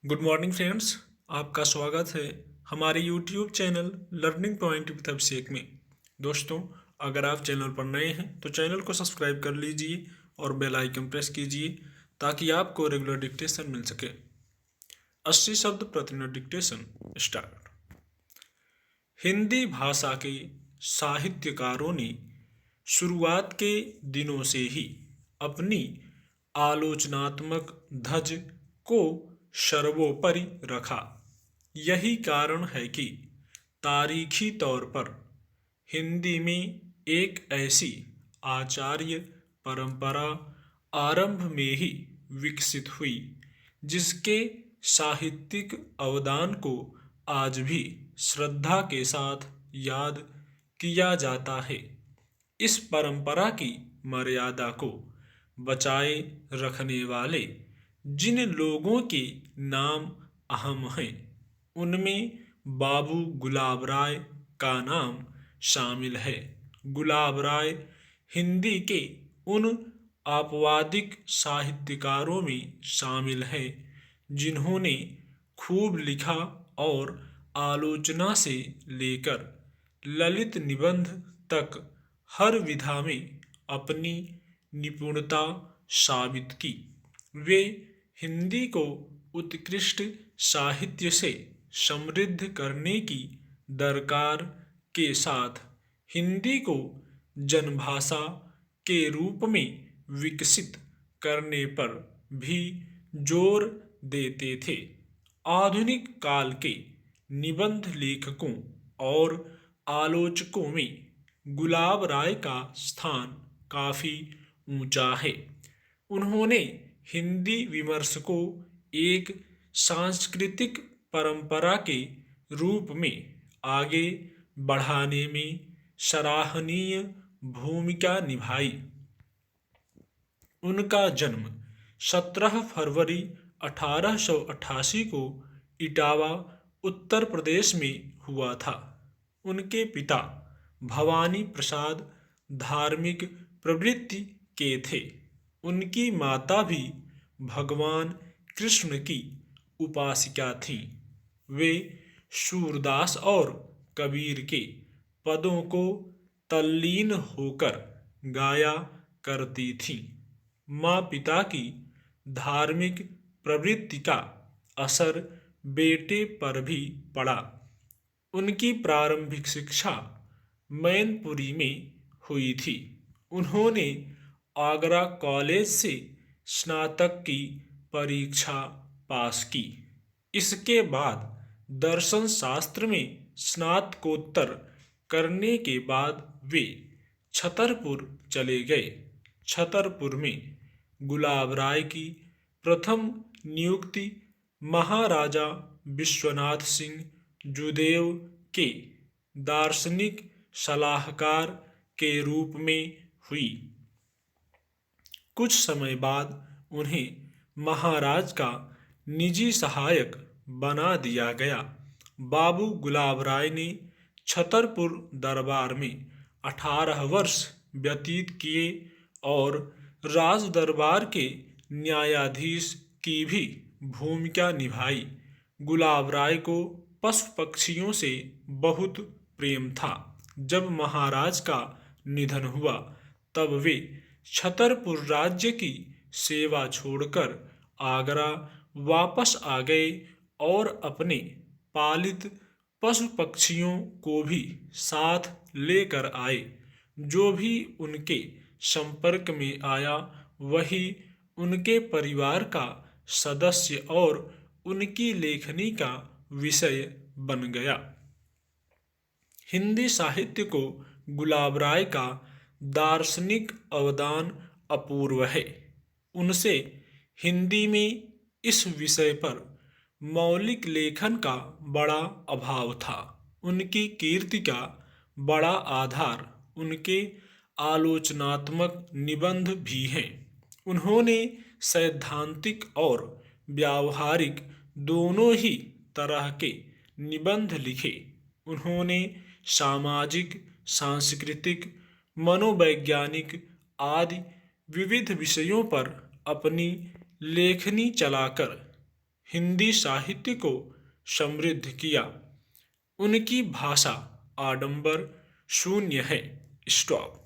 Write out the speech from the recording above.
Good morning friends. आपका स्वागत है हमारे YouTube channel learning point with Abhishek में। दोस्तों, अगर आप चैनल पर नए हैं तो चैनल को सब्सक्राइब कर लीजिए और बेल आइकन प्रेस कीजिए ताकि आपको रेगुलर डिक्टेशन मिल सके। 80 शब्द प्रति मिनट डिक्टेशन स्टार्ट। हिंदी भाषा के साहित्यकारों ने शुरुआत के दिनों से ही अपनी आलोचनात्मक धज को सर्वोपरि रखा। यही कारण है कि तारीखी तौर पर हिंदी में एक ऐसी आचार्य परंपरा आरंभ में ही विकसित हुई जिसके साहित्यिक अवदान को आज भी श्रद्धा के साथ याद किया जाता है। इस परंपरा की मर्यादा को बचाए रखने वाले जिन लोगों के नाम अहम हैं उनमें बाबू गुलाब राय का नाम शामिल है। गुलाब राय हिंदी के उन आपवादिक साहित्यकारों में शामिल हैं जिन्होंने खूब लिखा और आलोचना से लेकर ललित निबंध तक हर विधा में अपनी निपुणता साबित की। वे हिंदी को उत्कृष्ट साहित्य से समृद्ध करने की दरकार के साथ हिंदी को जनभाषा के रूप में विकसित करने पर भी जोर देते थे। आधुनिक काल के निबंध लेखकों और आलोचकों में गुलाब राय का स्थान काफी ऊंचा है। उन्होंने हिंदी विमर्श को एक सांस्कृतिक परंपरा के रूप में आगे बढ़ाने में सराहनीय भूमिका निभाई। उनका जन्म 17 फरवरी 1888 को इटावा उत्तर प्रदेश में हुआ था। उनके पिता भवानी प्रसाद धार्मिक प्रवृत्ति के थे। उनकी माता भी भगवान कृष्ण की उपासिका थीं। वे सूरदास और कबीर के पदों को तल्लीन होकर गाया करती थीं। माँ पिता की धार्मिक प्रवृत्ति का असर बेटे पर भी पड़ा। उनकी प्रारंभिक शिक्षा मैनपुरी में हुई थी। उन्होंने आगरा कॉलेज से स्नातक की परीक्षा पास की। इसके बाद दर्शन शास्त्र में स्नातकोत्तर करने के बाद वे छतरपुर चले गए। छतरपुर में गुलाब राय की प्रथम नियुक्ति महाराजा विश्वनाथ सिंह जुदेव के दार्शनिक सलाहकार के रूप में हुई। कुछ समय बाद उन्हें महाराज का निजी सहायक बना दिया गया। बाबू गुलाब राय ने छतरपुर दरबार में 18 वर्ष व्यतीत किए और राज दरबार के न्यायाधीश की भी भूमिका निभाई। गुलाब राय को पशु पक्षियों से बहुत प्रेम था। जब महाराज का निधन हुआ तब वे छतरपुर राज्य की सेवा छोड़कर आगरा वापस आ गए और अपने पालित पशु पक्षियों को भी साथ लेकर आए। जो भी उनके संपर्क में आया वही उनके परिवार का सदस्य और उनकी लेखनी का विषय बन गया। हिंदी साहित्य को गुलाब राय का दार्शनिक अवदान अपूर्व है। उनसे हिंदी में इस विषय पर मौलिक लेखन का बड़ा अभाव था। उनकी कीर्ति का बड़ा आधार उनके आलोचनात्मक निबंध भी हैं। उन्होंने सैद्धांतिक और व्यावहारिक दोनों ही तरह के निबंध लिखे। उन्होंने सामाजिक, सांस्कृतिक, मनोवैज्ञानिक आदि विविध विषयों पर अपनी लेखनी चलाकर हिंदी साहित्य को समृद्ध किया। उनकी भाषा आडंबर शून्य है। स्टॉप।